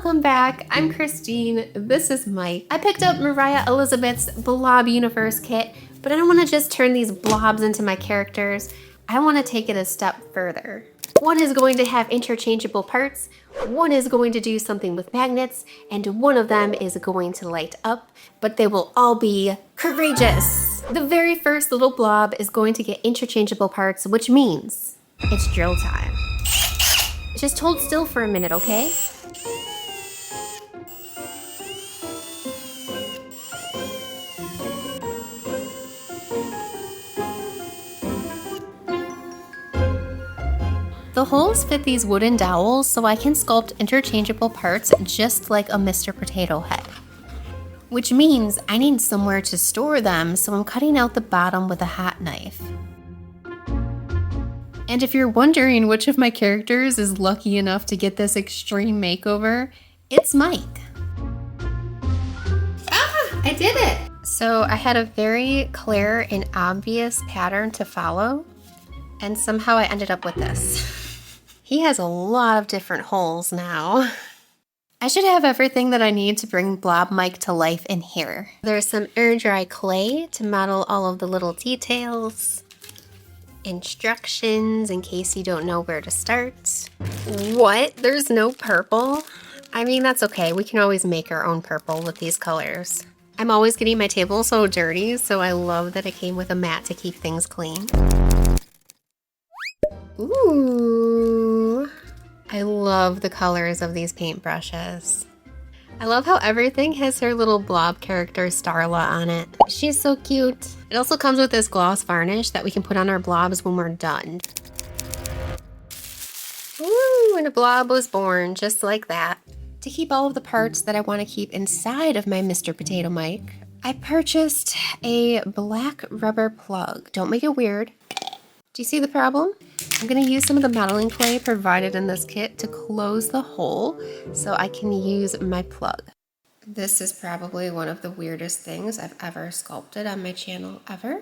Welcome back, I'm Christine, this is Mike. I picked up Moriah Elizabeth's Blob Universe kit, but I don't want to just turn these blobs into my characters. I want to take it a step further. One is going to have interchangeable parts, one is going to do something with magnets, and one of them is going to light up, but they will all be courageous. The very first little blob is going to get interchangeable parts, which means it's drill time. Just hold still for a minute, okay? The holes fit these wooden dowels so I can sculpt interchangeable parts just like a Mr. Potato Head. Which means I need somewhere to store them, so I'm cutting out the bottom with a hot knife. And if you're wondering which of my characters is lucky enough to get this extreme makeover, it's Mike. Ah, I did it! So I had a very clear and obvious pattern to follow, and somehow I ended up with this. He has a lot of different holes now. I should have everything that I need to bring Blob Mike to life in here. There's some air dry clay to model all of the little details. Instructions in case you don't know where to start. What? There's no purple? I mean, that's okay. We can always make our own purple with these colors. I'm always getting my table so dirty, so I love that it came with a mat to keep things clean. Ooh, I love the colors of these paintbrushes. I love how everything has her little blob character Starla on it. She's so cute. It also comes with this gloss varnish that we can put on our blobs when we're done. Ooh, and a blob was born just like that. To keep all of the parts that I want to keep inside of my Mr. Potato Mike, I purchased a black rubber plug. Don't make it weird. Do you see the problem? I'm going to use some of the modeling clay provided in this kit to close the hole so I can use my plug. This is probably one of the weirdest things I've ever sculpted on my channel ever.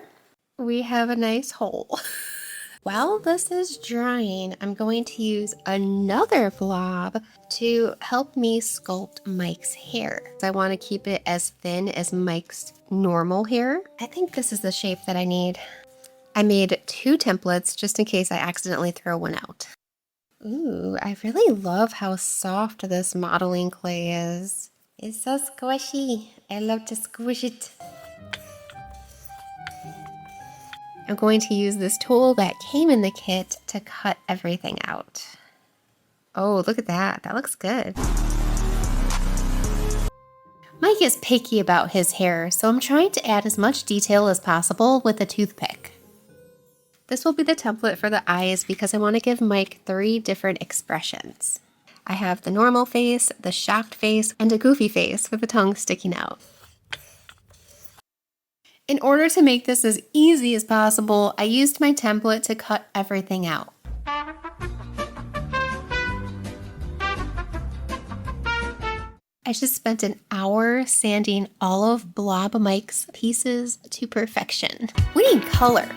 We have a nice hole. While this is drying, I'm going to use another blob to help me sculpt Mike's hair. I want to keep it as thin as Mike's normal hair. I think this is the shape that I need. I made 2 templates just in case I accidentally throw one out. Ooh, I really love how soft this modeling clay is. It's so squishy. I love to squish it. I'm going to use this tool that came in the kit to cut everything out. Oh, look at that. That looks good. Mike is picky about his hair, so I'm trying to add as much detail as possible with a toothpick. This will be the template for the eyes because I want to give Mike 3 different expressions. I have the normal face, the shocked face, and a goofy face with the tongue sticking out. In order to make this as easy as possible, I used my template to cut everything out. I just spent an hour sanding all of Blob Mike's pieces to perfection. We need color.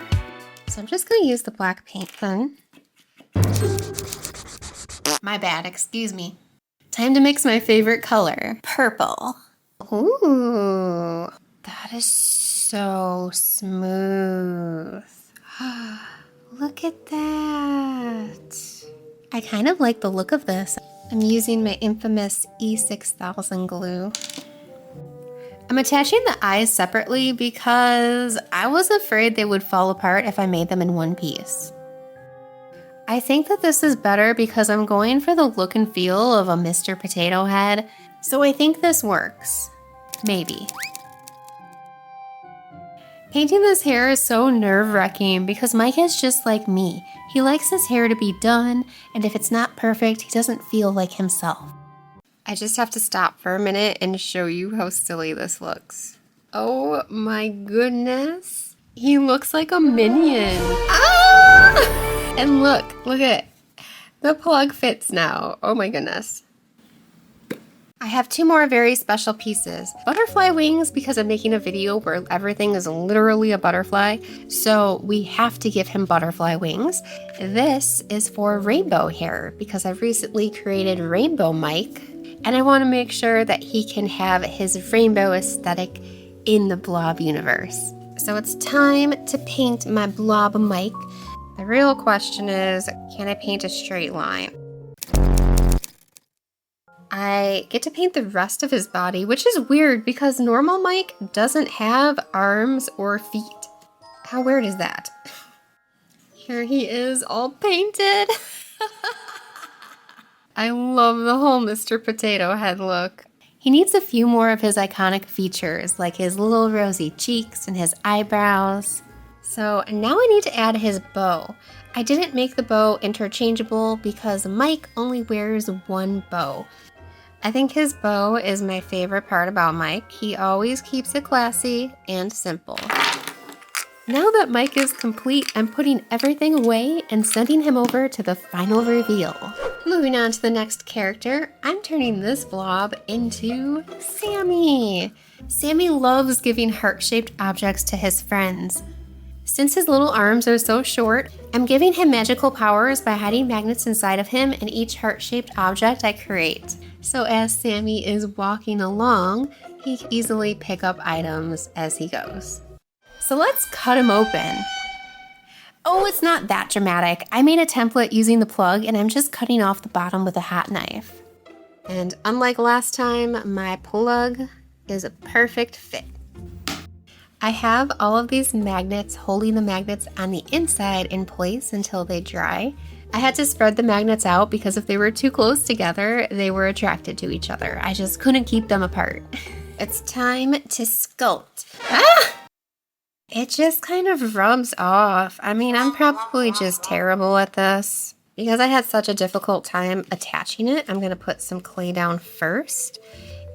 So I'm just going to use the black paint pen. My bad, excuse me. Time to mix my favorite color, purple. Ooh, that is so smooth. Look at that. I kind of like the look of this. I'm using my infamous E6000 glue. I'm attaching the eyes separately because I was afraid they would fall apart if I made them in one piece. I think that this is better because I'm going for the look and feel of a Mr. Potato Head, so I think this works. Maybe. Painting this hair is so nerve-wracking because Mike is just like me. He likes his hair to be done, and if it's not perfect, he doesn't feel like himself. I just have to stop for a minute and show you how silly this looks. Oh my goodness. He looks like a minion. Ah! And look at it. The plug fits now. Oh my goodness. I have 2 more very special pieces. Butterfly wings, because I'm making a video where everything is literally a butterfly, so we have to give him butterfly wings. This is for rainbow hair, because I've recently created Rainbow Mike, and I want to make sure that he can have his rainbow aesthetic in the Blob universe. So it's time to paint my Blob Mike. The real question is, can I paint a straight line? I get to paint the rest of his body, which is weird because normal Mike doesn't have arms or feet. How weird is that? Here he is, all painted. I love the whole Mr. Potato Head look. He needs a few more of his iconic features, like his little rosy cheeks and his eyebrows. So now I need to add his bow. I didn't make the bow interchangeable because Mike only wears one bow. I think his bow is my favorite part about Mike. He always keeps it classy and simple. Now that Mike is complete, I'm putting everything away and sending him over to the final reveal. Moving on to the next character, I'm turning this blob into Sammy. Sammy loves giving heart-shaped objects to his friends. Since his little arms are so short, I'm giving him magical powers by hiding magnets inside of him and each heart-shaped object I create. So as Sammy is walking along, he can easily pick up items as he goes. So let's cut him open. Oh, it's not that dramatic. I made a template using the plug and I'm just cutting off the bottom with a hot knife. And unlike last time, my plug is a perfect fit. I have all of these magnets holding the magnets on the inside in place until they dry. I had to spread the magnets out because if they were too close together, they were attracted to each other. I just couldn't keep them apart. It's time to sculpt. Ah! It just kind of rubs off. I mean, I'm probably just terrible at this. Because I had such a difficult time attaching it, I'm going to put some clay down first.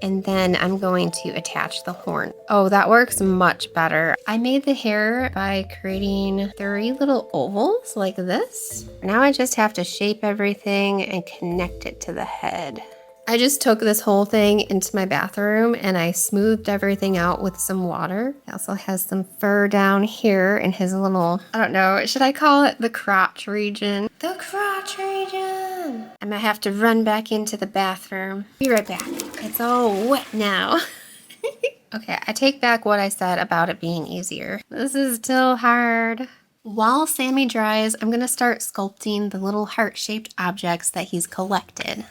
And then I'm going to attach the horn. Oh, that works much better. I made the hair by creating 3 little ovals like this. Now I just have to shape everything and connect it to the head. I just took this whole thing into my bathroom and I smoothed everything out with some water. He also has some fur down here in his little, I don't know, should I call it the crotch region? The crotch region! I might have to run back into the bathroom. Be right back. It's all wet now. Okay, I take back what I said about it being easier. This is still hard. While Sammy dries, I'm gonna start sculpting the little heart-shaped objects that he's collected.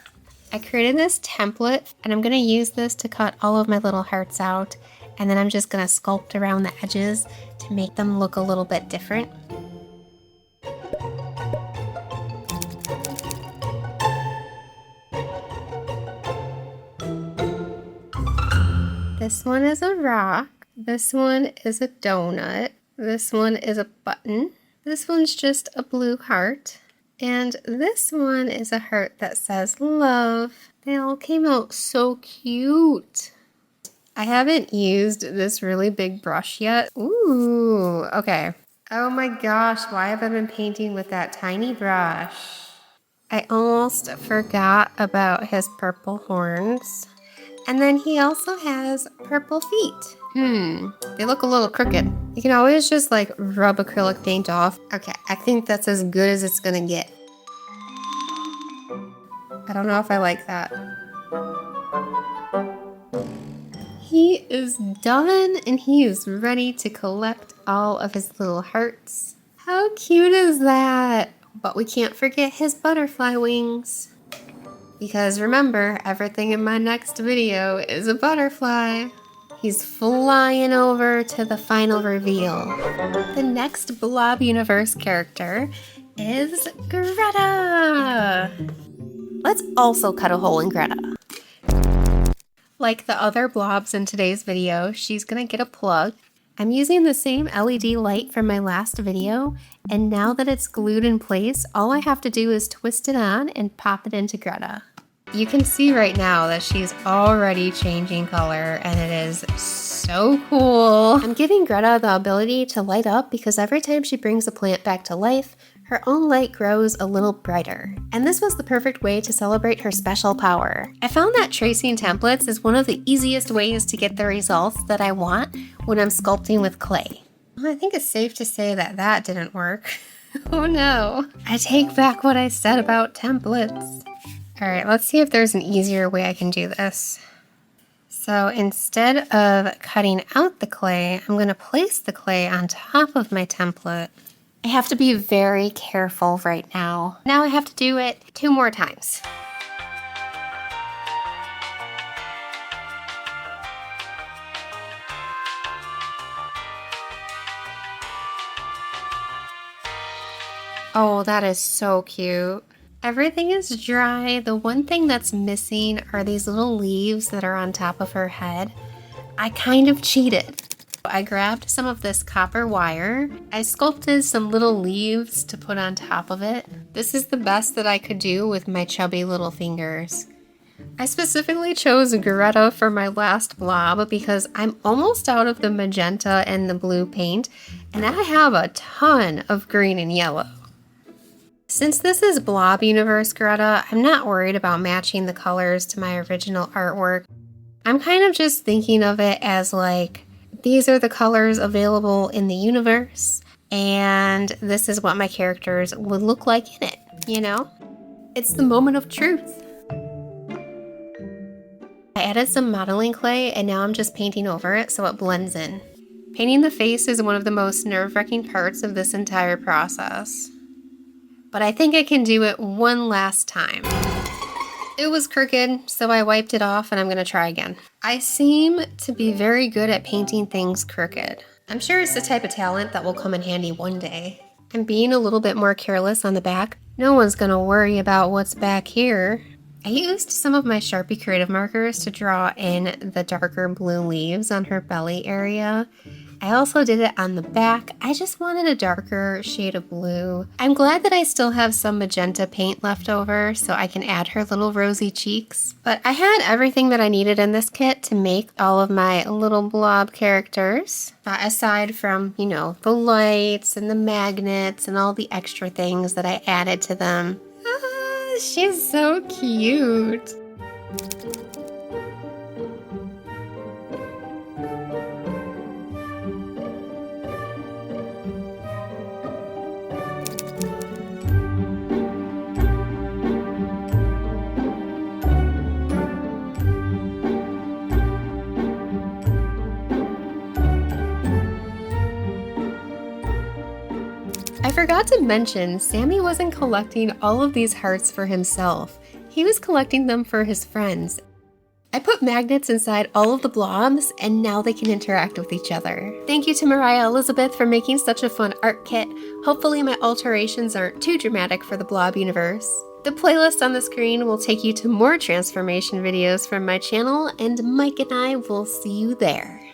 I created this template and I'm going to use this to cut all of my little hearts out, and then I'm just going to sculpt around the edges to make them look a little bit different. This one is a rock, this one is a donut, this one is a button, this one's just a blue heart. And this one is a heart that says love. They all came out so cute. I haven't used this really big brush yet. Ooh, okay. Oh my gosh, why have I been painting with that tiny brush? I almost forgot about his purple horns. And then he also has purple feet. They look a little crooked. You can always just like rub acrylic paint off. Okay, I think that's as good as it's gonna get. I don't know if I like that. He is done and he is ready to collect all of his little hearts. How cute is that? But we can't forget his butterfly wings. Because remember, everything in my next video is a butterfly. He's flying over to the final reveal. The next Blob Universe character is Greta. Let's also cut a hole in Greta. Like the other blobs in today's video, she's gonna get a plug. I'm using the same LED light from my last video, and now that it's glued in place, all I have to do is twist it on and pop it into Greta. You can see right now that she's already changing color, and it is so cool. I'm giving Greta the ability to light up because every time she brings a plant back to life, her own light grows a little brighter. And this was the perfect way to celebrate her special power. I found that tracing templates is one of the easiest ways to get the results that I want when I'm sculpting with clay. Well, I think it's safe to say that that didn't work. Oh no. I take back what I said about templates. All right, let's see if there's an easier way I can do this. So instead of cutting out the clay, I'm going to place the clay on top of my template. I have to be very careful right now. Now I have to do it 2 more times. Oh, that is so cute. Everything is dry. The one thing that's missing are these little leaves that are on top of her head. I kind of cheated. I grabbed some of this copper wire. I sculpted some little leaves to put on top of it. This is the best that I could do with my chubby little fingers. I specifically chose Greta for my last blob because I'm almost out of the magenta and the blue paint, and I have a ton of green and yellow. Since this is Blob Universe Greta, I'm not worried about matching the colors to my original artwork. I'm kind of just thinking of it as like, these are the colors available in the universe, and this is what my characters would look like in it, you know? It's the moment of truth. I added some modeling clay, and now I'm just painting over it so it blends in. Painting the face is one of the most nerve-wracking parts of this entire process. But I think I can do it one last time. It was crooked, so I wiped it off and I'm gonna try again. I seem to be very good at painting things crooked. I'm sure it's the type of talent that will come in handy one day. I'm being a little bit more careless on the back. No one's gonna worry about what's back here. I used some of my Sharpie Creative markers to draw in the darker blue leaves on her belly area. I also did it on the back. I just wanted a darker shade of blue. I'm glad that I still have some magenta paint left over so I can add her little rosy cheeks. But I had everything that I needed in this kit to make all of my little blob characters. Aside from, you know, the lights and the magnets and all the extra things that I added to them. Ah, she's so cute. I forgot to mention, Sammy wasn't collecting all of these hearts for himself. He was collecting them for his friends. I put magnets inside all of the blobs, and now they can interact with each other. Thank you to Moriah Elizabeth for making such a fun art kit. Hopefully my alterations aren't too dramatic for the Blob universe. The playlist on the screen will take you to more transformation videos from my channel, and Mike and I will see you there.